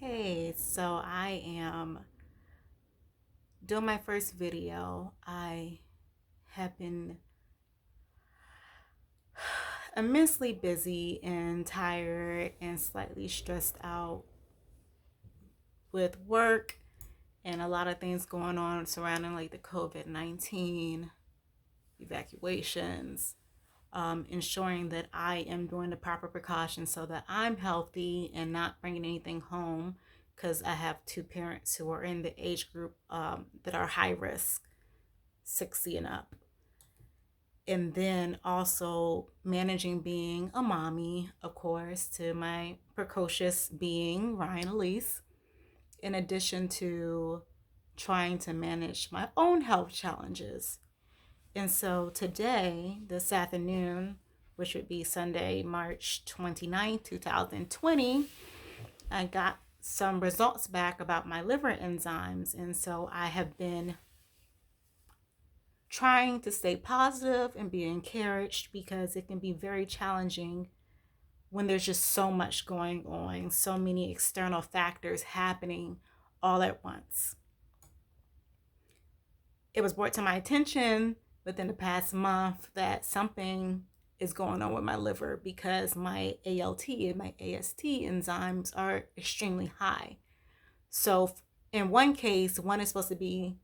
Hey, so I am doing my first video. I have been immensely busy and tired and slightly stressed out with work and a lot of things going on surrounding like the COVID-19 evacuations, ensuring that I am doing the proper precautions so that I'm healthy and not bringing anything home because I have two parents who are in the age group that are high risk, 60 and up. And then also managing being a mommy, of course, to my precocious being, Ryan Elise, in addition to trying to manage my own health challenges. And so today, this afternoon, which would be Sunday, March 29th, 2020, I got some results back about my liver enzymes. And so I have been trying to stay positive and be encouraged because it can be very challenging when there's just so much going on, so many external factors happening all at once. It was brought to my attention within the past month that something is going on with my liver because my ALT and my AST enzymes are extremely high. So in one case, one is supposed to be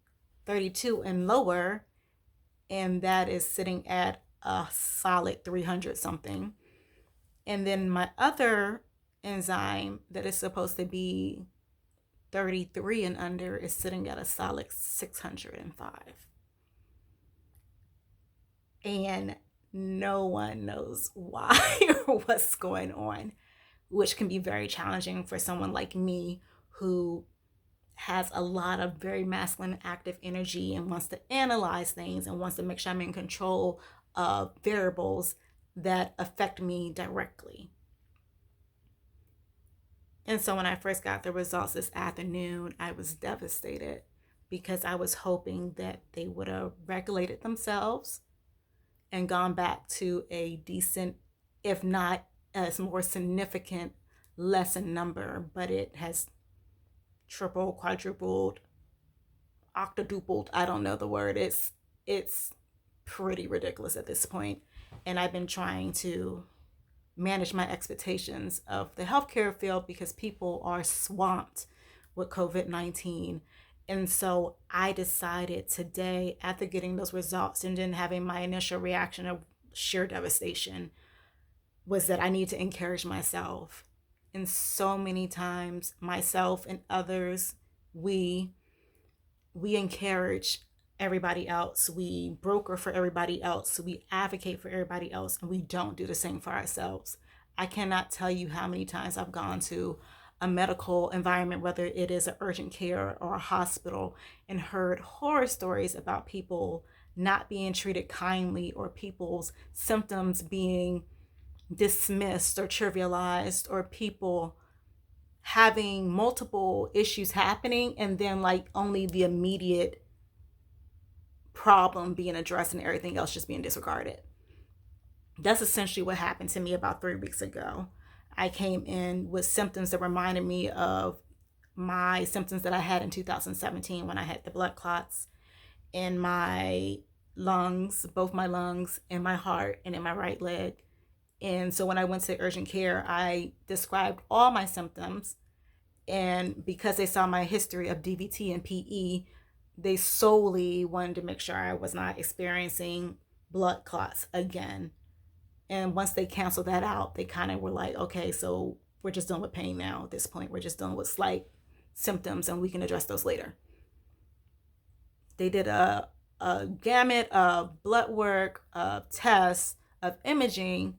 32 and lower, and that is sitting at a solid 300 something. And then my other enzyme that is supposed to be 33 and under is sitting at a solid 605. And no one knows why or what's going on, which can be very challenging for someone like me who has a lot of very masculine active energy and wants to analyze things and wants to make sure I'm in control of variables that affect me directly. And so when I first got the results this afternoon, I was devastated because I was hoping that they would have regulated themselves and gone back to a decent, if not as more significant, lesson number, but it has tripled, quadrupled, octodupled. I don't know the word. It's pretty ridiculous at this point. And I've been trying to manage my expectations of the healthcare field because people are swamped with COVID-19. And so I decided today, after getting those results and then having my initial reaction of sheer devastation, was that I need to encourage myself. And so many times, myself and others, we encourage everybody else. We broker for everybody else. We advocate for everybody else, and we don't do the same for ourselves. I cannot tell you how many times I've gone to a medical environment, whether it is an urgent care or a hospital, and heard horror stories about people not being treated kindly or people's symptoms being dismissed or trivialized, or people having multiple issues happening and then like only the immediate problem being addressed and everything else just being disregarded. That's essentially what happened to me about 3 weeks ago. I came in with symptoms that reminded me of my symptoms that I had in 2017 when I had the blood clots in my lungs, both my lungs, in my heart, and in my right leg. And so when I went to urgent care, I described all my symptoms. And because they saw my history of DVT and PE, they solely wanted to make sure I was not experiencing blood clots again. And once they canceled that out, they kind of were like, okay, so we're just done with pain now at this point. We're just done with slight symptoms and we can address those later. They did a gamut of blood work, of tests, of imaging.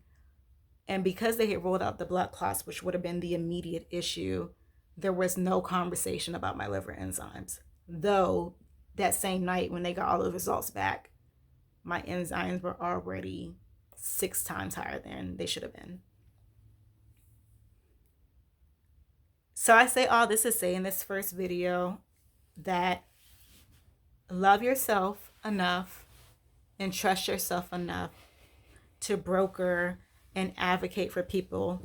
And because they had rolled out the blood clots, which would have been the immediate issue, there was no conversation about my liver enzymes. Though that same night when they got all the results back, my enzymes were already 6 times higher than they should have been. So I say all this to say in this first video that love yourself enough and trust yourself enough to broker and advocate for people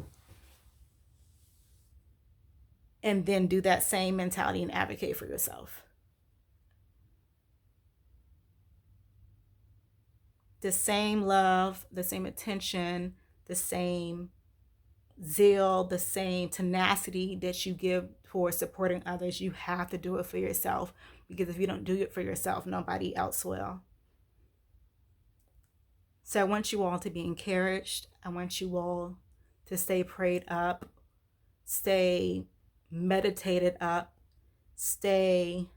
and then do that same mentality and advocate for yourself. The same love, the same attention, the same zeal, the same tenacity that you give towards supporting others, you have to do it for yourself, because if you don't do it for yourself, nobody else will. So I want you all to be encouraged. I want you all to stay prayed up, stay meditated up, stay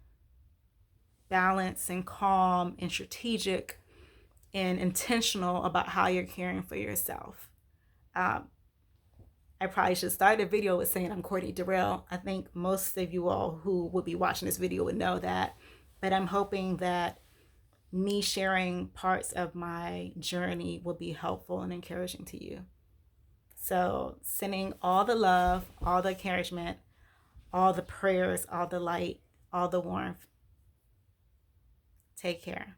balanced and calm and strategic and intentional about how you're caring for yourself. I probably should start a video with saying I'm Courtney Durrell. I think most of you all who would be watching this video would know that. But I'm hoping that me sharing parts of my journey will be helpful and encouraging to you. So sending all the love, all the encouragement, all the prayers, all the light, all the warmth. Take care.